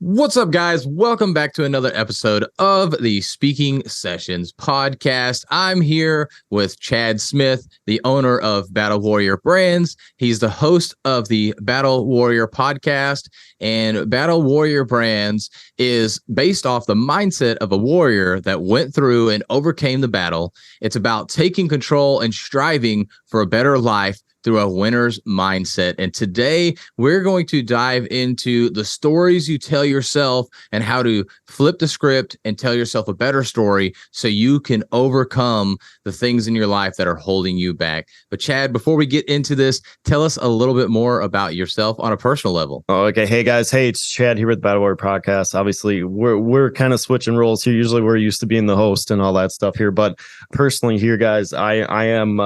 What's up, guys? Welcome back to another episode of the Speaking Sessions podcast. I'm here with Chad Smith, the owner of Battle Warrior Brands. He's the host of the Battle Warrior podcast, and Battle Warrior Brands is based off the mindset of a warrior that went through and overcame the battle. It's about taking control and striving for a better life through a winner's mindset. And today we're going to dive into the stories you tell yourself and how to flip the script and tell yourself a better story so you can overcome the things in your life that are holding you back. But Chad, before we get into this, tell us a little bit more about yourself on a personal level. Okay. Hey guys. Hey, it's Chad here with the Battle Warrior podcast. Obviously we're kind of switching roles here. Usually we're used to being the host and all that stuff here, but personally here, guys, I am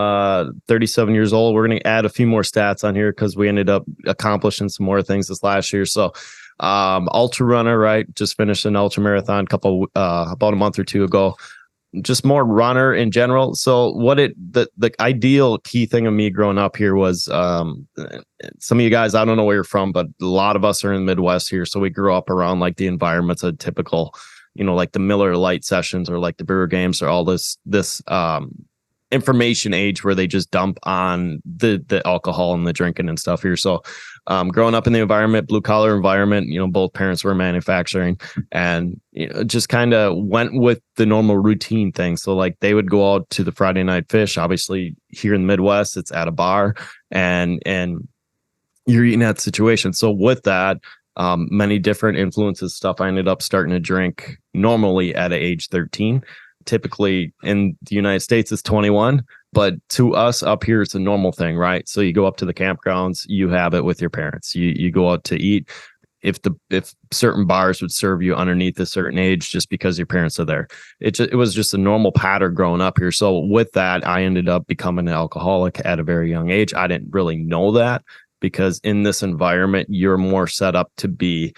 37 years old. We're going to add a few more stats on here because we ended up accomplishing some more things this last year. So ultra runner, right? Just finished an ultra marathon about a month or two ago. Just more runner in general. So the ideal key thing of me growing up here was some of you guys, I don't know where you're from, but a lot of us are in the Midwest here. So we grew up around like the environments of typical, like the Miller Lite sessions or like the Brewer games or all this information age where they just dump on the alcohol and the drinking and stuff here. So growing up in the environment, blue collar environment, both parents were manufacturing and just kind of went with the normal routine thing. So like they would go out to the Friday night fish. Obviously here in the Midwest, it's at a bar and you're eating that situation. So with that, many different influences stuff, I ended up starting to drink normally at age 13. Typically in the United States it's 21, but to us up here it's a normal thing, right? So you go up to the campgrounds, you have it with your parents, you go out to eat. If certain bars would serve you underneath a certain age just because your parents are there, it was just a normal pattern growing up here. So with that, I ended up becoming an alcoholic at a very young age. I didn't really know that because in this environment you're more set up to be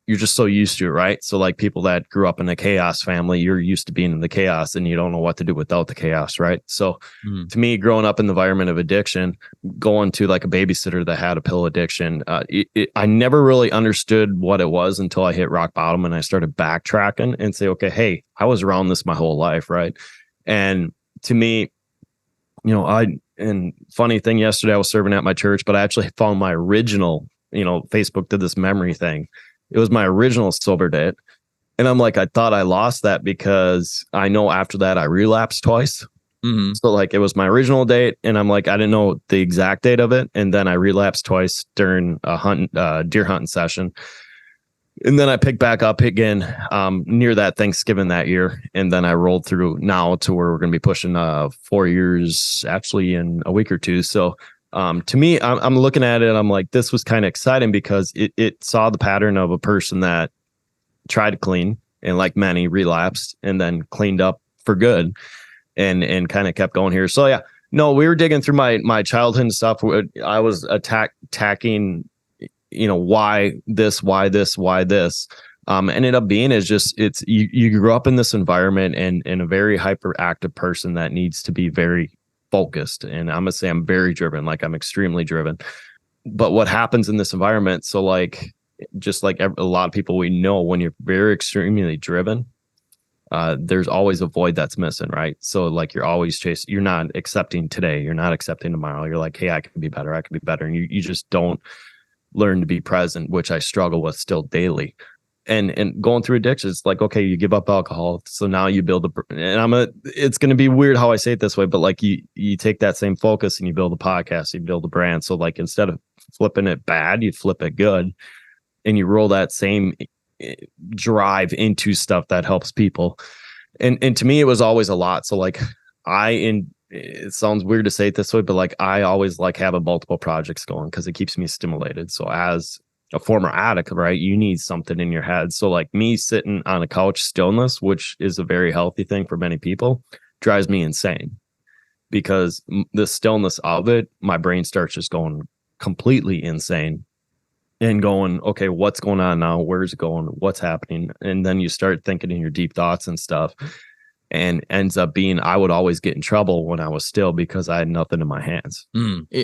you're just so used to it, right? So like people that grew up in a chaos family, you're used to being in the chaos and you don't know what to do without the chaos, right? So to me, growing up in the environment of addiction, going to like a babysitter that had a pill addiction, I never really understood what it was until I hit rock bottom and I started backtracking and say, okay, hey, I was around this my whole life, right? And to me, and funny thing, yesterday I was serving at my church, but I actually found my original, Facebook did this memory thing. It was my original sober date. And I'm like, I thought I lost that because I know after that I relapsed twice. Mm-hmm. So like it was my original date. And I'm like, I didn't know the exact date of it. And then I relapsed twice during a deer hunting session. And then I picked back up again near that Thanksgiving that year. And then I rolled through now to where we're going to be pushing 4 years actually in a week or two. So to me, I'm looking at it. I'm like, this was kind of exciting because it saw the pattern of a person that tried to clean and like many relapsed and then cleaned up for good and kind of kept going here. So yeah, no, we were digging through my childhood and stuff. I was attacking, why this, ended up being is just, it's, you grew up in this environment and a very hyperactive person that needs to be very focused. And I'm gonna say I'm very driven, like I'm extremely driven. But what happens in this environment, so like just like a lot of people we know, when you're very extremely driven, there's always a void that's missing, right? So like you're always you're not accepting today, you're not accepting tomorrow. You're like, hey, I can be better, and you just don't learn to be present, which I struggle with still daily. And going through addiction, it's like, okay, you give up alcohol. So now you build it's going to be weird how I say it this way, but like you take that same focus and you build a podcast, you build a brand. So like, instead of flipping it bad, you flip it good and you roll that same drive into stuff that helps people. And to me, it was always a lot. So like it sounds weird to say it this way, but like, I always like having multiple projects going because it keeps me stimulated. So as a former addict, right? You need something in your head. So like me sitting on a couch stillness, which is a very healthy thing for many people, drives me insane because the stillness of it, my brain starts just going completely insane and going, okay, what's going on now? Where's it going? What's happening? And then you start thinking in your deep thoughts and stuff. and ends up being I would always get in trouble when I was still because I had nothing in my hands.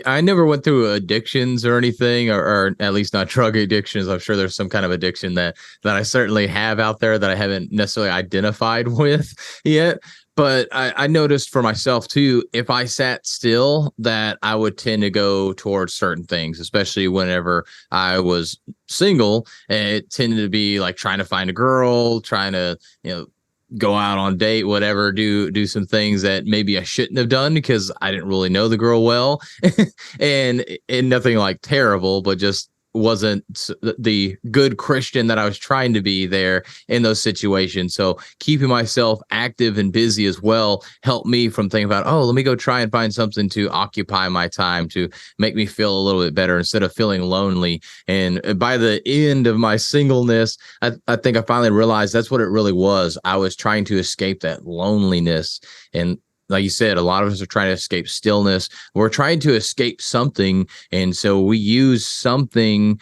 I never went through addictions or anything, or at least not drug addictions. I'm sure there's some kind of addiction that I certainly have out there that I haven't necessarily identified with yet. But I noticed for myself too, if I sat still, that I would tend to go towards certain things, especially whenever I was single. And it tended to be like trying to find a girl, trying to, go out on date, whatever, do some things that maybe I shouldn't have done because I didn't really know the girl well. and nothing like terrible, but just wasn't the good Christian that I was trying to be there in those situations. So keeping myself active and busy as well helped me from thinking about, oh, let me go try and find something to occupy my time to make me feel a little bit better instead of feeling lonely. And by the end of my singleness, I think I finally realized that's what it really was. I was trying to escape that loneliness. And like you said, a lot of us are trying to escape stillness. We're trying to escape something. And so we use something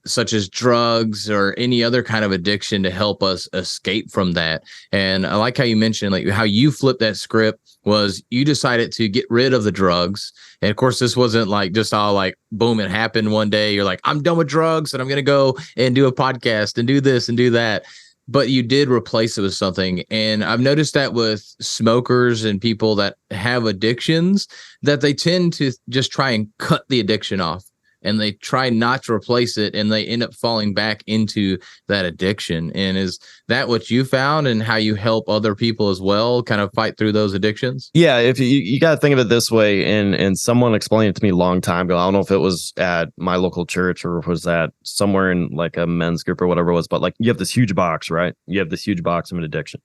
such as drugs or any other kind of addiction to help us escape from that. And I like how you mentioned, like, how you flipped that script was you decided to get rid of the drugs. And of course, this wasn't like just all like, boom, it happened one day. You're like, I'm done with drugs and I'm going to go and do a podcast and do this and do that. But you did replace it with something. And I've noticed that with smokers and people that have addictions, that they tend to just try and cut the addiction off, and they try not to replace it, and they end up falling back into that addiction. And is that what you found, and how you help other people as well kind of fight through those addictions? Yeah, if you got to think of it this way, and someone explained it to me a long time ago. I don't know if it was at my local church or was that somewhere in like a men's group or whatever it was, but like you have this huge box, right? You have this huge box of an addiction.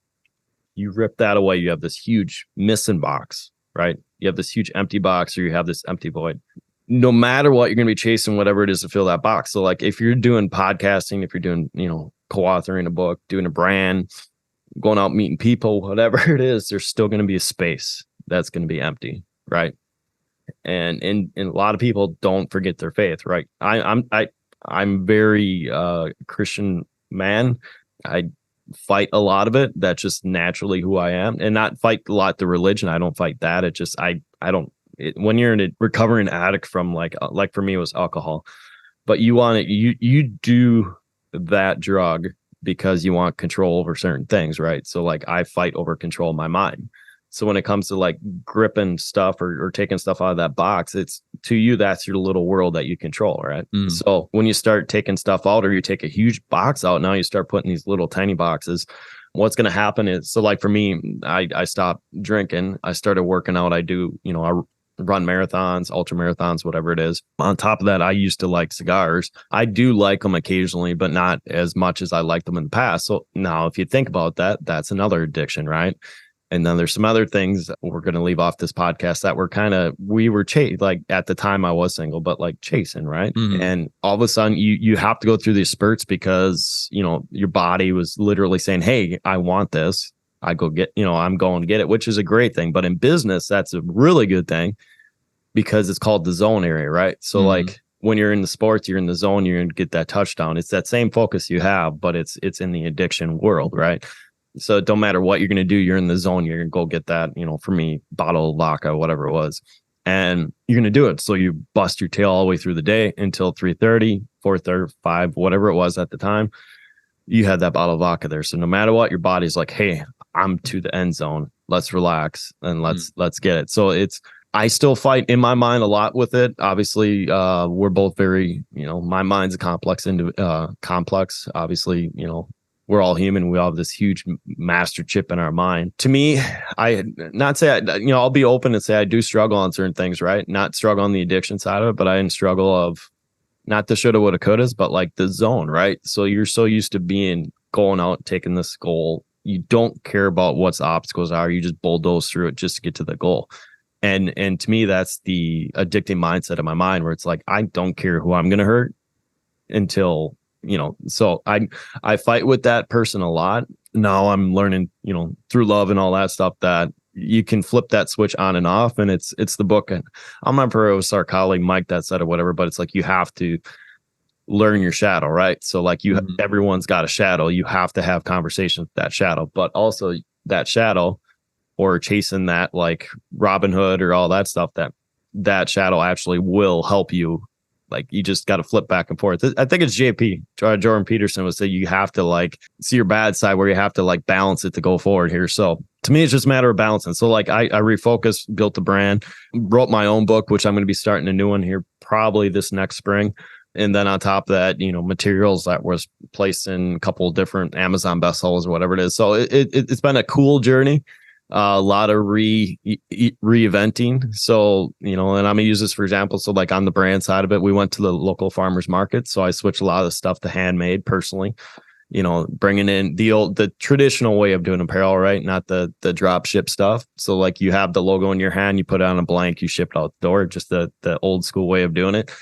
You rip that away, you have this huge missing box, right? You have this huge empty box, or you have this empty void. No matter what, you're going to be chasing whatever it is to fill that box. So like if you're doing podcasting, if you're doing, co-authoring a book, doing a brand, going out meeting people, whatever it is, there's still going to be a space that's going to be empty, right? And a lot of people don't forget their faith, right? I'm very Christian man. I fight a lot of it. That's just naturally who I am, and not fight a lot the religion. I don't fight that. It just I don't. When you're in a recovering addict from like for me it was alcohol, but you do that drug because you want control over certain things, right? So like I fight over control of my mind. So when it comes to like gripping stuff or taking stuff out of that box, it's to you, that's your little world that you control, right? So when you start taking stuff out, or you take a huge box out, now you start putting these little tiny boxes. What's going to happen is, so like for me, I stopped drinking. I started working out. I do, I run marathons, ultra marathons, whatever it is. On top of that, I used to like cigars. I do like them occasionally, but not as much as I liked them in the past. So now if you think about that, that's another addiction, right? And then there's some other things that we're going to leave off this podcast that we were like at the time I was single, but like chasing, right? And all of a sudden you have to go through these spurts because, your body was literally saying, hey, I want this. I go get, I'm going to get it, which is a great thing. But in business, that's a really good thing because it's called the zone area, right? So like when you're in the sports, you're in the zone, you're going to get that touchdown. It's that same focus you have, but it's in the addiction world, right? So it don't matter what you're going to do, you're in the zone, you're going to go get that, for me, bottle of vodka, whatever it was. And you're going to do it. So you bust your tail all the way through the day until 3:30, 4:30, 5, whatever it was at the time. You had that bottle of vodka there. So no matter what, your body's like, hey, I'm to the end zone. Let's relax and let's get it. So I still fight in my mind a lot with it. Obviously, we're both very, my mind's a complex. Obviously, we're all human. We all have this huge master chip in our mind. To me, I'll be open and say I do struggle on certain things, right? Not struggle on the addiction side of it, but I didn't struggle of not the shoulda, woulda, couldas, but like the zone, right? So you're so used to going out, taking this goal. You don't care about what the obstacles are. You just bulldoze through it just to get to the goal. And to me, that's the addicting mindset of my mind, where it's like, I don't care who I'm going to hurt until, so I fight with that person a lot. Now I'm learning, through love and all that stuff, that you can flip that switch on and off. And it's the book. And I remember it was our colleague Mike that said or whatever, but it's like, you have to learn your shadow, right? So like everyone's got a shadow. You have to have conversations with that shadow, but also that shadow or chasing that like Robin Hood or all that stuff, that shadow actually will help you. Like you just got to flip back and forth. I think it's JP, Jordan Peterson, would say you have to like see your bad side where you have to like balance it to go forward here. So to me, it's just a matter of balancing. So like I refocused, built the brand, wrote my own book, which I'm going to be starting a new one here probably this next spring. And then on top of that, materials that was placed in a couple of different Amazon bestsellers or whatever it is. So it's been a cool journey. A lot of reinventing. So, and I'm gonna use this for example. So like on the brand side of it, we went to the local farmers market. So I switched a lot of the stuff to handmade personally, bringing in the traditional way of doing apparel, right? Not the drop ship stuff. So like you have the logo in your hand, you put it on a blank, you ship it out the door, just the old school way of doing it.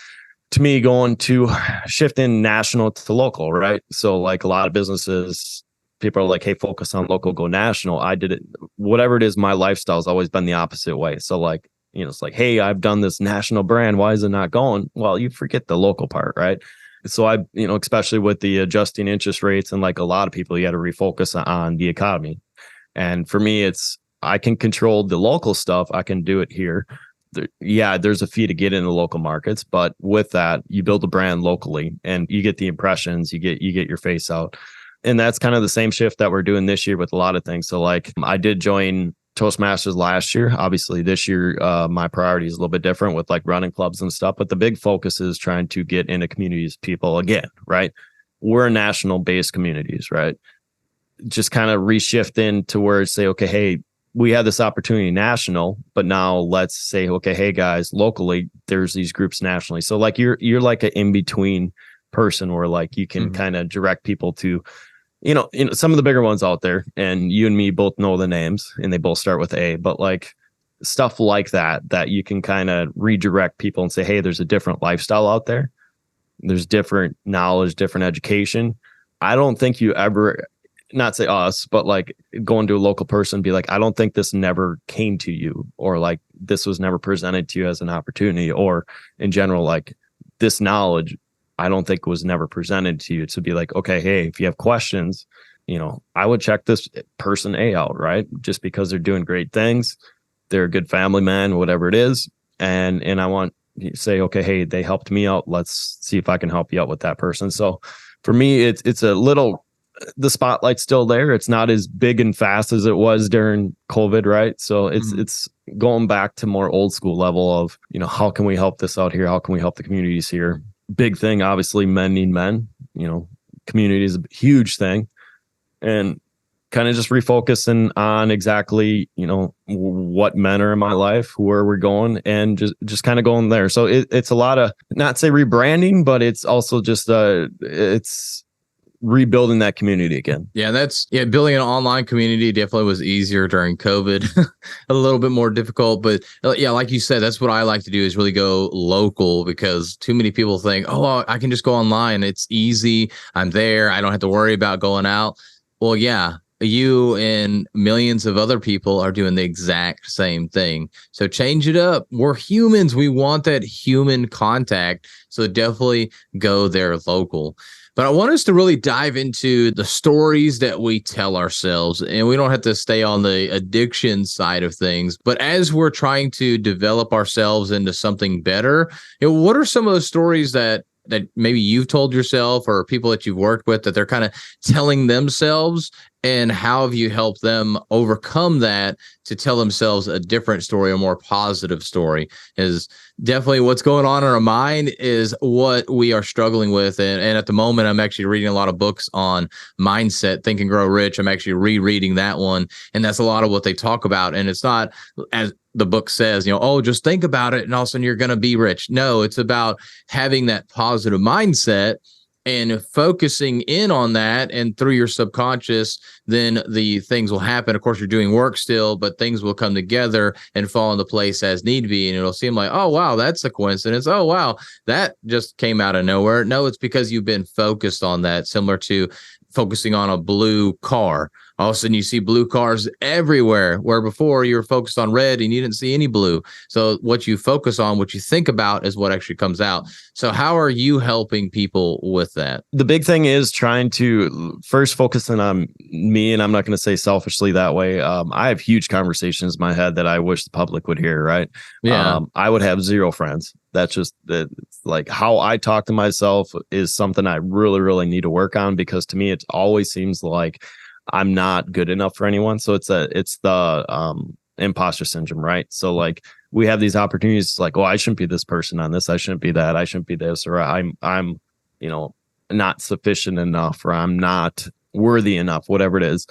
To me, going to shifting national to local, right? So like a lot of businesses, people are like, hey, focus on local, go national. I did it, whatever it is, my lifestyle has always been the opposite way. So like, it's like, hey, I've done this national brand. Why is it not going? Well, you forget the local part, right? So I, especially with the adjusting interest rates and like a lot of people, you got to refocus on the economy. And for me, I can control the local stuff. I can do it here. There's a fee to get into local markets, but with that, you build a brand locally and you get the impressions, you get your face out. And that's kind of the same shift that we're doing this year with a lot of things. So like I did join Toastmasters last year. Obviously this year, my priority is a little bit different with like running clubs and stuff, but the big focus is trying to get into communities, people again, right? We're national based communities, right? Just kind of reshift to where say, okay, hey, we had this opportunity national, but now let's say, okay, hey guys, locally, there's these groups nationally. So like you're like an in-between person where like you can kind of direct people to, some of the bigger ones out there, and you and me both know the names and they both start with A, but like stuff like that you can kind of redirect people and say, hey, there's a different lifestyle out there. There's different knowledge, different education. I don't think you ever, not say us, but like going to a local person, be like, I don't think this never came to you, or like this was never presented to you as an opportunity, or in general, like this knowledge, I don't think was never presented to you to be like, okay, hey, if you have questions, I would check this person A out, right? Just because they're doing great things. They're a good family man, whatever it is. And I want to say, okay, hey, they helped me out. Let's see if I can help you out with that person. So for me, it's a little, the spotlight's still there. It's not as big and fast as it was during COVID, right? So it's going back to more old school level of, how can we help this out here? How can we help the communities here? Big thing, obviously, men need men. Community is a huge thing, and kind of just refocusing on exactly, what men are in my life, where we're going, and just kind of going there. So it's a lot of, not say rebranding, but it's also just it's rebuilding that community again. Yeah, building an online community definitely was easier during COVID. A little bit more difficult, but yeah, like you said, that's what I like to do, is really go local, because too many people think, oh, I can just go online. It's easy. I'm there. I don't have to worry about going out. Well, yeah, you and millions of other people are doing the exact same thing. So change it up. We're humans. We want that human contact. So definitely go there local. But I want us to really dive into the stories that we tell ourselves, and we don't have to stay on the addiction side of things. But as we're trying to develop ourselves into something better, what are some of the stories that maybe you've told yourself, or people that you've worked with, that they're kind of telling themselves, and how have you helped them overcome that to tell themselves a different story, a more positive story? Is definitely what's going on in our mind is what we are struggling with. And at the moment, I'm actually reading a lot of books on mindset, Think and Grow Rich. I'm actually rereading that one. And that's a lot of what they talk about. And it's not, as the book says, oh, just think about it and all of a sudden you're going to be rich. No, it's about having that positive mindset and focusing in on that, and through your subconscious, then the things will happen. Of course, you're doing work still, but things will come together and fall into place as need be. And it'll seem like, oh, wow, that's a coincidence. Oh, wow, that just came out of nowhere. No, it's because you've been focused on that, similar to focusing on a blue car. all of a sudden you see blue cars everywhere, where before you were focused on red and you didn't see any blue. So what you focus on, what you think about is what actually comes out. So how are you helping people with that? The big thing is trying to first focusing on me, and I'm not going to say selfishly that way. I have huge conversations in my head that I wish the public would hear, right? Yeah. I would have zero friends. That's just like how I talk to myself is something I really, really need to work on, because to me, it always seems like I'm not good enough for anyone. So it's the imposter syndrome, right? So like we have these opportunities like, oh, I shouldn't be this person on this. I shouldn't be that. I shouldn't be this, or I'm, you know, not sufficient enough, or I'm not worthy enough, whatever it is.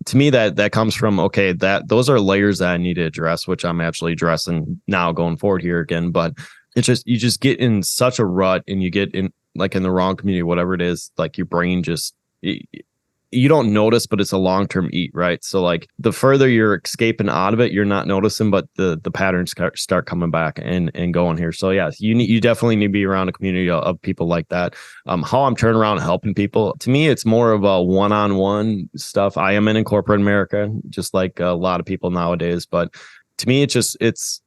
To me, that comes from, okay, that those are layers that I need to address, which I'm actually addressing now going forward here again. But it's just, you just get in such a rut, and you get in like in the wrong community, whatever it is, like your brain just, you don't notice, but it's a long-term eat, right? So like the further you're escaping out of it, you're not noticing, but the patterns start coming back and going here. So yeah, you definitely need to be around a community of people like that. How I'm turning around and helping people, to me, it's more of a one-on-one stuff. I am in corporate America, just like a lot of people nowadays, but to me, it's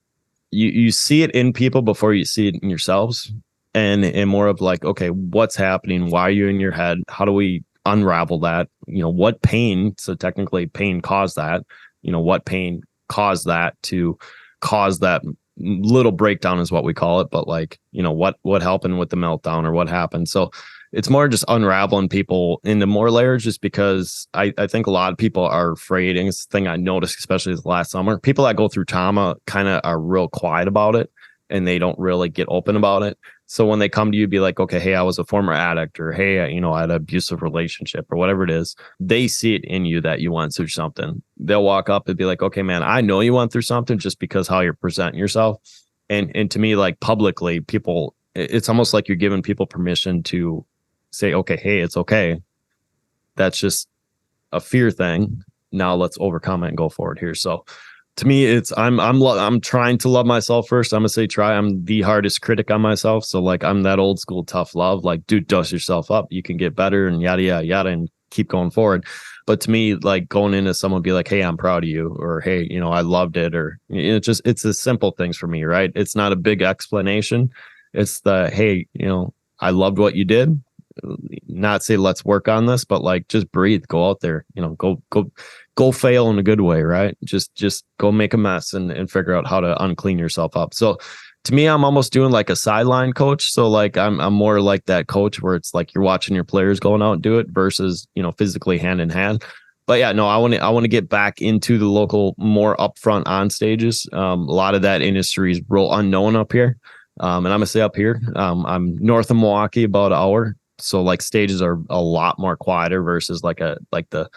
you see it in people before you see it in yourselves, and more of like, okay, what's happening? Why are you in your head? How do we unravel that? What pain, so technically pain caused that, what pain caused that to cause that little breakdown is what we call it, but like, what happened with the meltdown, or what happened. So it's more just unraveling people into more layers, just because I think a lot of people are afraid. And it's the thing I noticed, especially this last summer, people that go through trauma kind of are real quiet about it, and they don't really get open about it. So when they come to you, be like, okay, hey, I was a former addict, or hey, I had an abusive relationship, or whatever it is, they see it in you that you went through something. They'll walk up and be like, okay, man, I know you went through something, just because how you're presenting yourself. And to me, like publicly, people, it's almost like you're giving people permission to say, okay, hey, it's okay. That's just a fear thing. Now let's overcome it and go forward here. So to me, it's I'm trying to love myself first. I'm gonna say try. I'm the hardest critic on myself. So like I'm that old school tough love. Like, dude, dust yourself up. You can get better, and yada yada yada, and keep going forward. But to me, like going into someone be like, hey, I'm proud of you, or hey, I loved it, or it's the simple things for me, right? It's not a big explanation. It's the, hey, I loved what you did. Not say let's work on this, but like just breathe, go out there, go fail in a good way, right? Just go make a mess and figure out how to unclean yourself up. So to me, I'm almost doing like a sideline coach. So like I'm more like that coach where it's like you're watching your players going out and do it versus, physically hand in hand. But yeah, no, I want to get back into the local, more upfront on stages. A lot of that industry is real unknown up here. And I'm gonna say up here, I'm north of Milwaukee, about an hour. So like stages are a lot more quieter versus like the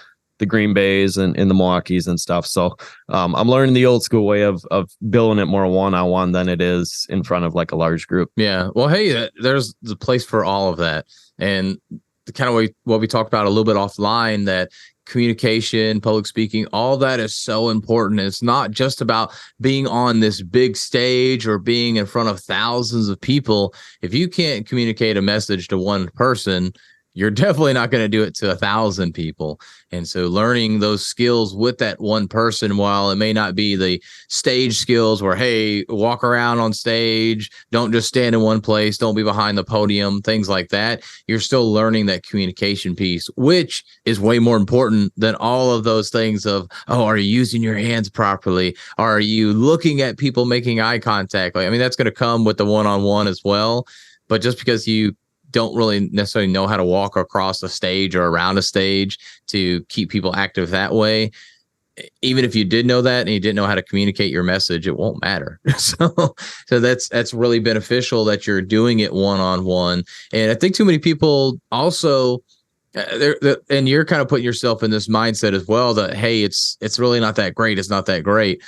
Green Bays and the Milwaukees and stuff. So I'm learning the old school way of building it more one-on-one than it is in front of like a large group. Yeah. Well, hey, there's the place for all of that. And the kind of what we talked about a little bit offline, that communication, public speaking, all that is so important. It's not just about being on this big stage or being in front of thousands of people. If you can't communicate a message to one person, you're definitely not going to do it to 1,000 people. And so learning those skills with that one person, while it may not be the stage skills where, hey, walk around on stage, don't just stand in one place, don't be behind the podium, things like that, you're still learning that communication piece, which is way more important than all of those things of, oh, are you using your hands properly? Are you looking at people, making eye contact? Like, I mean, that's going to come with the one-on-one as well. But just because you don't really necessarily know how to walk across a stage or around a stage to keep people active that way, even if you did know that and you didn't know how to communicate your message, it won't matter. So that's really beneficial that you're doing it one-on-one. And I think too many people also, and you're kind of putting yourself in this mindset as well, that, hey, it's really not that great. It's not that great.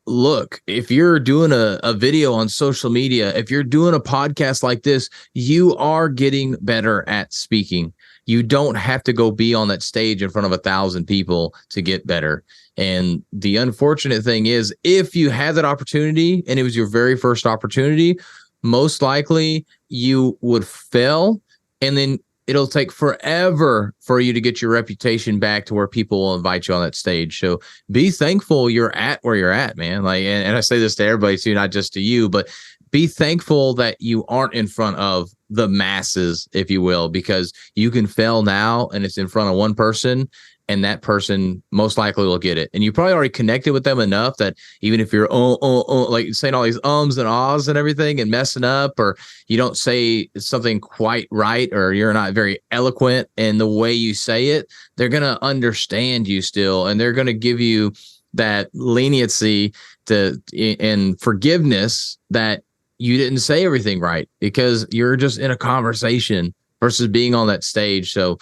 Look, if you're doing a video on social media, if you're doing a podcast like this, you are getting better at speaking. You don't have to go be on that stage in front of 1,000 people to get better. And the unfortunate thing is, if you had that opportunity and it was your very first opportunity, most likely you would fail. And then it'll take forever for you to get your reputation back to where people will invite you on that stage. So be thankful you're at where you're at, man. Like, and I say this to everybody too, not just to you, but be thankful that you aren't in front of the masses, if you will, because you can fail now and it's in front of one person, and that person most likely will get it. And you probably already connected with them enough that even if you're like saying all these ums and ahs and everything and messing up, or you don't say something quite right, or you're not very eloquent in the way you say it, they're going to understand you still. And they're going to give you that leniency and forgiveness that you didn't say everything right, because you're just in a conversation versus being on that stage. So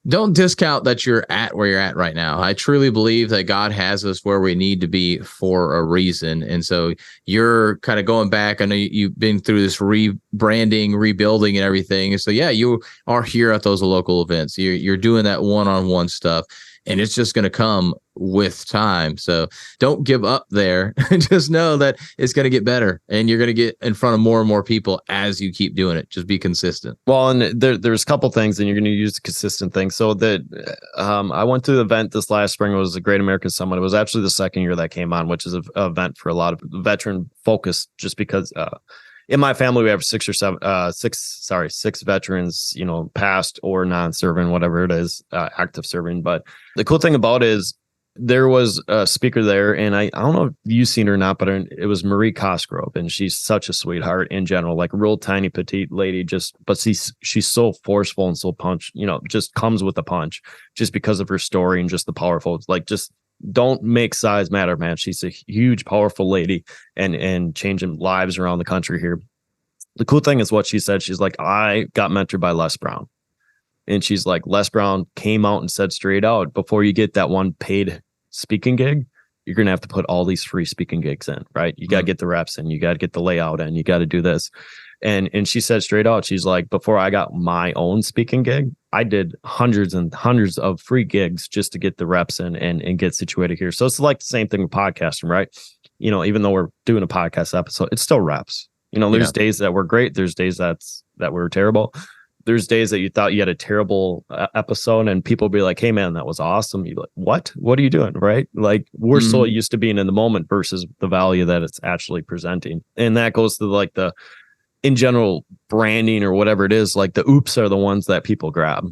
don't discount that you're at where you're at right now. I truly believe that God has us where we need to be for a reason. And so you're kind of going back. I know you've been through this rebranding, rebuilding and everything. And so, yeah, you are here at those local events. You're doing that one-on-one stuff, and it's just going to come with time. So don't give up there. Just know that it's going to get better, and you're going to get in front of more and more people as you keep doing it. Just be consistent. Well, and there's a couple things, and you're going to use the consistent thing. So that I went to the event this last spring. It was the Great American Summit. It was actually the second year that came on, which is an event for a lot of veteran focus, just because in my family, we have six veterans, past or non-serving, whatever it is, active serving. But the cool thing about it is there was a speaker there, and I don't know if you've seen her or not, but it was Marie Cosgrove, and she's such a sweetheart in general, like a real tiny petite lady, but she's so forceful and so just comes with a punch just because of her story and just the powerful, like, just don't make size matter, man. She's a huge, powerful lady and changing lives around the country here. The cool thing is what she said. She's like, I got mentored by Les Brown. And she's like, Les Brown came out and said straight out, before you get that one paid speaking gig, you're going to have to put all these free speaking gigs in, right? You got to get the reps in, you got to get the layout in, you got to do this. And she said straight out, she's like, before I got my own speaking gig, I did hundreds and hundreds of free gigs just to get the reps in and get situated here. So it's like the same thing with podcasting, right? Even though we're doing a podcast episode, it's still reps. There's days that were great. There's days that were terrible. There's days that you thought you had a terrible episode, and people be like, hey man, that was awesome. You're like, what are you doing? Right? Like, we're so used to being in the moment versus the value that it's actually presenting. And that goes to like the, in general, branding or whatever it is, like the oops are the ones that people grab.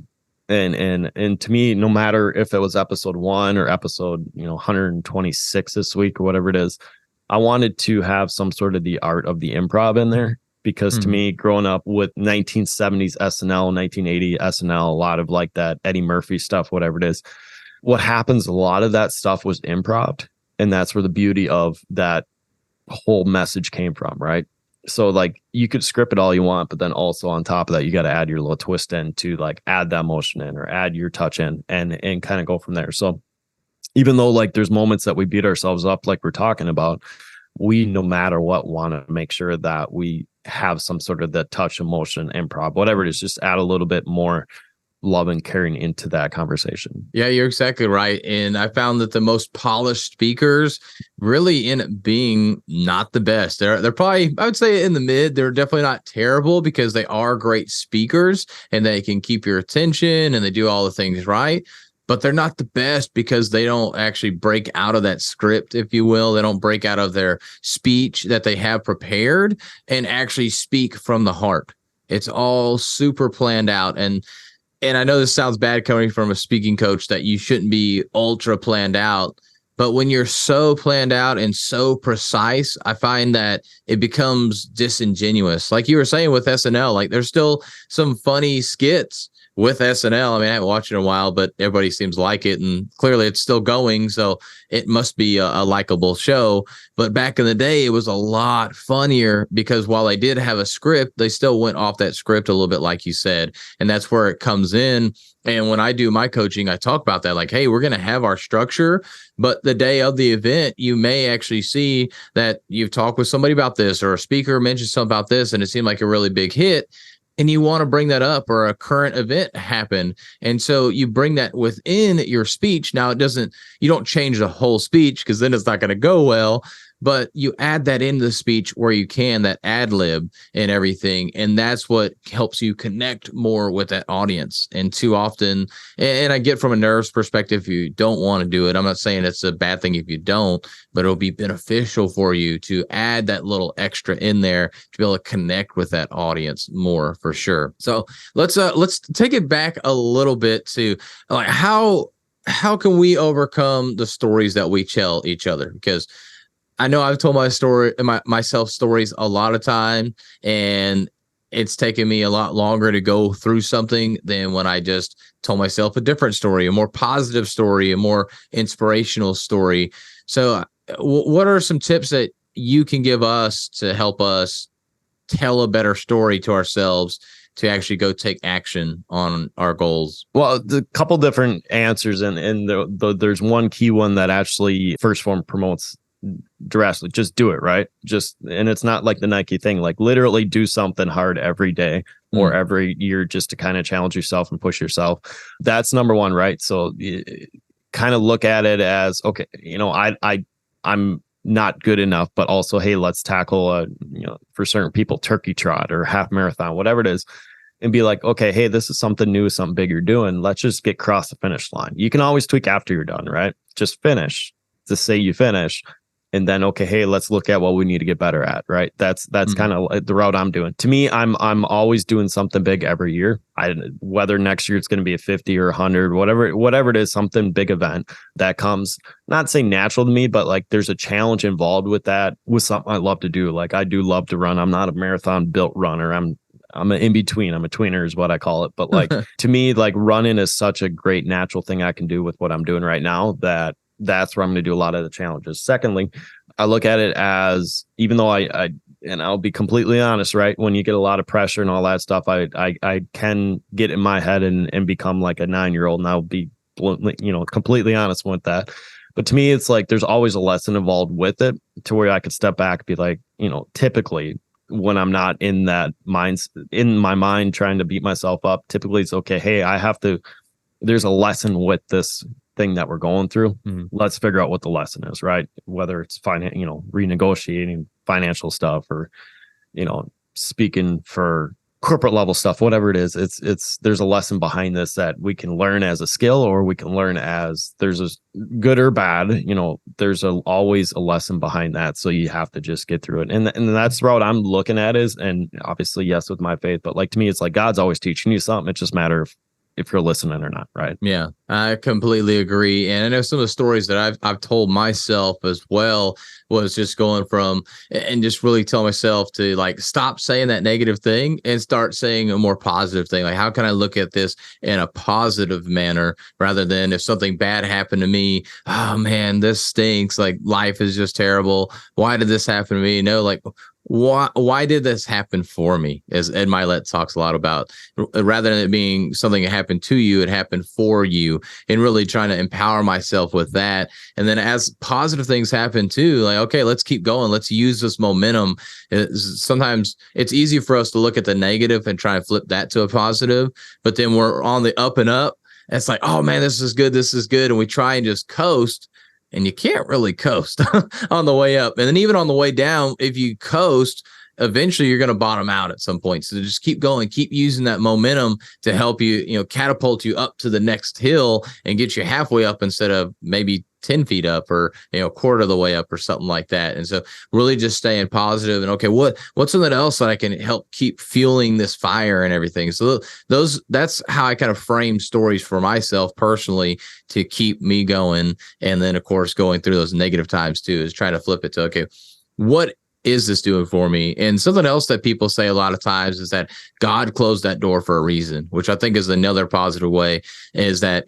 And to me, no matter if it was episode 1 or episode 126 this week or whatever it is, I wanted to have some sort of the art of the improv in there, because to me, growing up with 1970s SNL, 1980 SNL, a lot of like that Eddie Murphy stuff, whatever it is, what happens, a lot of that stuff was improv, and that's where the beauty of that whole message came from, right? So like, you could script it all you want, but then also on top of that, you got to add your little twist in to like add that emotion in or add your touch in and kind of go from there. So even though like there's moments that we beat ourselves up, like we're talking about, we, no matter what, want to make sure that we have some sort of the touch, emotion, improv, whatever it is, just add a little bit more love and caring into that conversation. Yeah, you're exactly right. And I found that the most polished speakers really end up being not the best. They're probably, I would say, in the mid. They're definitely not terrible, because they are great speakers and they can keep your attention and they do all the things right. But they're not the best because they don't actually break out of that script, if you will. They don't break out of their speech that they have prepared and actually speak from the heart. It's all super planned out. And I know this sounds bad coming from a speaking coach, that you shouldn't be ultra planned out. But when you're so planned out and so precise, I find that it becomes disingenuous. Like you were saying with SNL, like there's still some funny skits with SNL. I mean, I haven't watched it in a while, but everybody seems to like it, and clearly it's still going, so it must be a likable show. But back in the day, it was a lot funnier, because while they did have a script, they still went off that script a little bit, like you said, and that's where it comes in. And when I do my coaching, I talk about that, like, hey, we're going to have our structure, but the day of the event, you may actually see that you've talked with somebody about this, or a speaker mentioned something about this, and it seemed like a really big hit. And you want to bring that up, or a current event happened. And so you bring that within your speech. Now, you don't change the whole speech, because then it's not going to go well. but you add that into the speech where you can, that ad lib and everything. And that's what helps you connect more with that audience. And too often, and I get from a nerves perspective, you don't want to do it. I'm not saying it's a bad thing if you don't, but it'll be beneficial for you to add that little extra in there to be able to connect with that audience more, for sure. So let's take it back a little bit to like how can we overcome the stories that we tell each other? Because I know I've told myself stories a lot of time, and it's taken me a lot longer to go through something than when I just told myself a different story, a more positive story, a more inspirational story. So, what are some tips that you can give us to help us tell a better story to ourselves to actually go take action on our goals? Well, the couple different answers, and there's one key one that actually first form promotes drastically. Just do it, right? And it's not like the Nike thing, like literally do something hard every day or every year just to kind of challenge yourself and push yourself. That's number one, right? So kind of look at it as, okay, I'm not good enough, but also, hey, let's tackle for certain people, turkey trot or half marathon, whatever it is, and be like, okay, hey, this is something new, something big you're doing. Let's just get across the finish line. You can always tweak after you're done, right? Just finish to say you finish. And then, okay, hey, let's look at what we need to get better at, right? That's kind of the route I'm doing. To me, I'm always doing something big every year. Whether next year it's going to be a 50 or 100, whatever it is, something big event that comes, not saying natural to me, but like there's a challenge involved with that, with something I love to do. Like I do love to run. I'm not a marathon built runner. I'm an in-between. I'm a tweener is what I call it. But like to me, like running is such a great natural thing I can do with what I'm doing right now that's where I'm going to do a lot of the challenges. Secondly, I look at it as, even though and I'll be completely honest, right? When you get a lot of pressure and all that stuff, I can get in my head and become like a 9-year-old, and I'll be bluntly, completely honest with that. But to me, it's like there's always a lesson involved with it, to where I could step back and be like, typically when I'm not in that in my mind trying to beat myself up, typically it's okay. Hey, there's a lesson with this thing that we're going through. Let's figure out what the lesson is, right? Whether it's renegotiating financial stuff or, speaking for corporate level stuff, whatever it is, there's a lesson behind this that we can learn as a skill, or we can learn as there's a good or bad, there's always a lesson behind that. So you have to just get through it. And that's the route I'm looking at and obviously, yes, with my faith, but like to me, it's like God's always teaching you something. It's just a matter of if you're listening or not, right? Yeah, I completely agree. And I know some of the stories that I've told myself as well was just going from and just really tell myself to like stop saying that negative thing and start saying a more positive thing. Like, how can I look at this in a positive manner rather than if something bad happened to me? Oh man, this stinks. Like life is just terrible. Why did this happen to me? No, like why did this happen for me, as Ed Milet talks a lot about, rather than it being something that happened to you, it happened for you, and really trying to empower myself with that. And then as positive things happen too, like, okay, let's keep going. Let's use this momentum. Sometimes it's easy for us to look at the negative and try and flip that to a positive, but then we're on the up and up. And it's like, oh man, this is good. This is good. And we try and just coast. And you can't really coast on the way up. And then even on the way down, if you coast, eventually you're going to bottom out at some point. So just keep going, keep using that momentum to help you, catapult you up to the next hill and get you halfway up instead of maybe 10 feet up or, a quarter of the way up or something like that. And so really just staying positive and, okay, what's something else that I can help keep fueling this fire and everything. So that's how I kind of frame stories for myself personally to keep me going. And then of course, going through those negative times too, is trying to flip it to, okay, what is this doing for me? And something else that people say a lot of times is that God closed that door for a reason, which I think is another positive way, is that,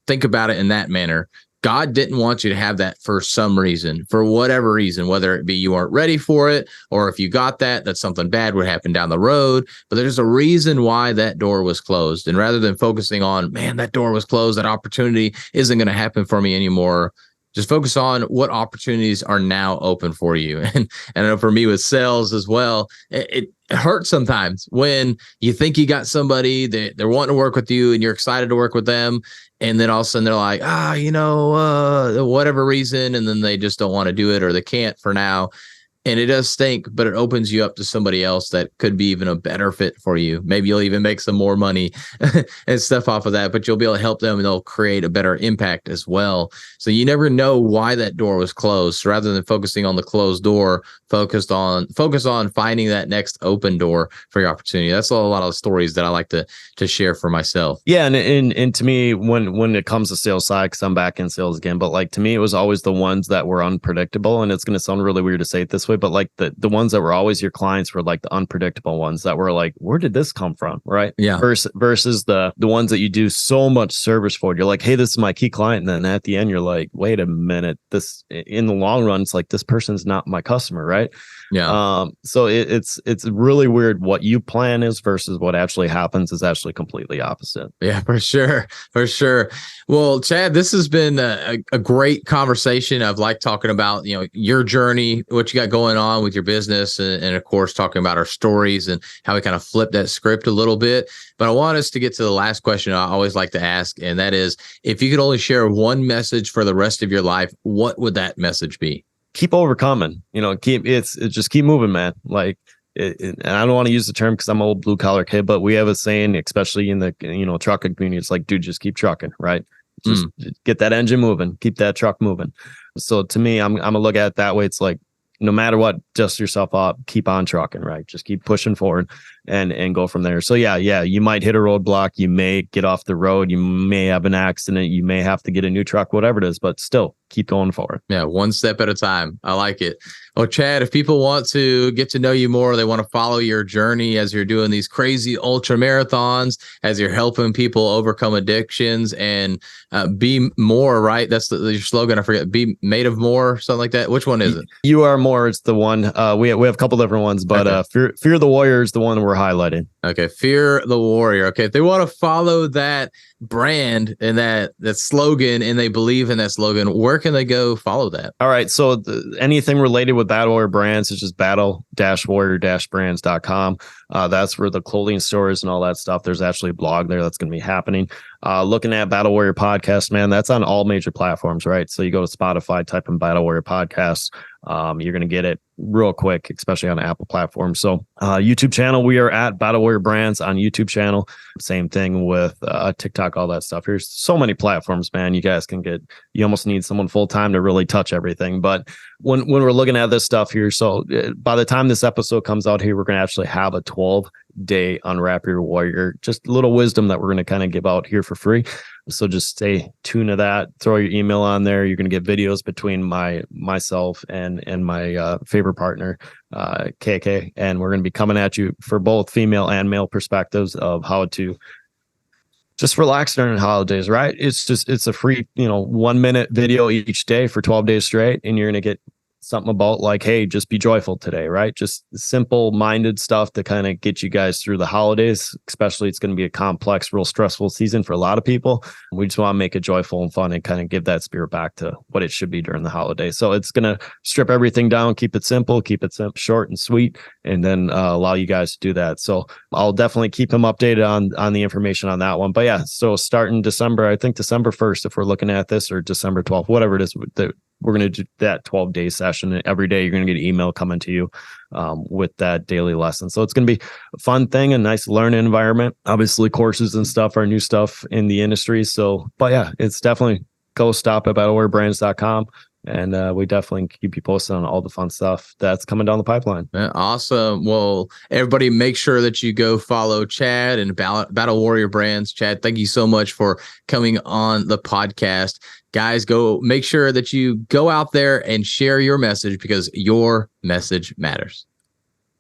think about it in that manner. God didn't want you to have that for some reason, for whatever reason, whether it be you weren't ready for it, or if you got that something bad would happen down the road. But there's a reason why that door was closed. And rather than focusing on, man, that door was closed, that opportunity isn't going to happen for me anymore, just focus on what opportunities are now open for you. And I know for me with sales as well, it hurts sometimes when you think you got somebody that they're wanting to work with you and you're excited to work with them. And then all of a sudden they're like, whatever reason. And then they just don't want to do it or they can't for now. And it does stink, but it opens you up to somebody else that could be even a better fit for you. Maybe you'll even make some more money and stuff off of that, but you'll be able to help them and they'll create a better impact as well. So you never know why that door was closed. So rather than focusing on the closed door, focus on finding that next open door for your opportunity. That's a lot of stories that I like to share for myself. Yeah, and to me, when it comes to sales side, because I'm back in sales again, but like to me, it was always the ones that were unpredictable. And it's going to sound really weird to say it this way, but like the ones that were always your clients were like the unpredictable ones that were like, where did this come from, right? Yeah. Versus the ones that you do so much service for. You're like, hey, this is my key client, and then at the end, you're like, wait a minute, this in the long run, it's like this person's not my customer, right? Yeah. So it's really weird what you plan is versus what actually happens is actually completely opposite. Yeah, for sure. For sure. Well, Chad, this has been a great conversation. I've liked talking about, your journey, what you got going on with your business, and of course, talking about our stories and how we kind of flip that script a little bit. But I want us to get to the last question I always like to ask. And that is, if you could only share one message for the rest of your life, what would that message be? Keep overcoming, just keep moving, man. Like, and I don't want to use the term because I'm an old blue collar kid, but we have a saying, especially in the, trucking community. It's like, dude, just keep trucking, right? Just get that engine moving, keep that truck moving. So to me, I'm gonna look at it that way. It's like, no matter what, dust yourself up, keep on trucking, right? Just keep pushing forward and go from there. So yeah, you might hit a roadblock, you may get off the road, you may have an accident, you may have to get a new truck, whatever it is, but still keep going forward. Yeah, one step at a time. I like it. Well, Chad, if people want to get to know you more, they want to follow your journey as you're doing these crazy ultra marathons, as you're helping people overcome addictions and be more, right? That's your slogan. I forget. Be made of more, something like that. Which one is it? You are more. It's the one. We have a couple different ones, but okay. Fear the Warrior is the one we're highlighting. Okay, Fear the Warrior. Okay, if they want to follow that brand and that slogan, and they believe in that slogan, where can they go follow that? All right, so anything related with Battle Warrior Brands is just battle-warrior-brands.com. That's where the clothing stores and all that stuff. There's actually a blog there that's going to be happening. Looking at Battle Warrior Podcast, man, that's on all major platforms, right? So you go to Spotify, type in Battle Warrior Podcast. You're going to get it real quick, especially on Apple platforms. So YouTube channel, we are at Battle Warrior Brands on YouTube channel. Same thing with TikTok, all that stuff. There's so many platforms, man. You guys can you almost need someone full time to really touch everything. But when we're looking at this stuff here, so by the time this episode comes out here, we're going to actually have a 12-day Unwrap Your Warrior, just a little wisdom that we're going to kind of give out here for free. So just stay tuned to that. Throw your email on there. You're going to get videos between myself and my favorite partner, KK, and we're going to be coming at you for both female and male perspectives of how to just relax during the holidays, right? It's a free, 1-minute video each day for 12 days straight, and you're going to get something about like, hey, just be joyful today, right? Just simple minded stuff to kind of get you guys through the holidays, especially it's going to be a complex, real stressful season for a lot of people. We just want to make it joyful and fun and kind of give that spirit back to what it should be during the holidays. So it's going to strip everything down, keep it simple, short and sweet, and then allow you guys to do that. So I'll definitely keep them updated on the information on that one. But yeah, so starting December, I think December 1st, if we're looking at this, or December 12th, whatever it is, we're going to do that 12-day session. And every day you're going to get an email coming to you with that daily lesson. So it's going to be a fun thing, a nice learning environment. Obviously, courses and stuff are new stuff in the industry. So, but yeah, it's definitely go stop at battlewarriorbrands.com. And we definitely keep you posted on all the fun stuff that's coming down the pipeline. Awesome. Well, everybody make sure that you go follow Chad and Battle Warrior Brands. Chad, thank you so much for coming on the podcast. Guys, go make sure that you go out there and share your message, because your message matters.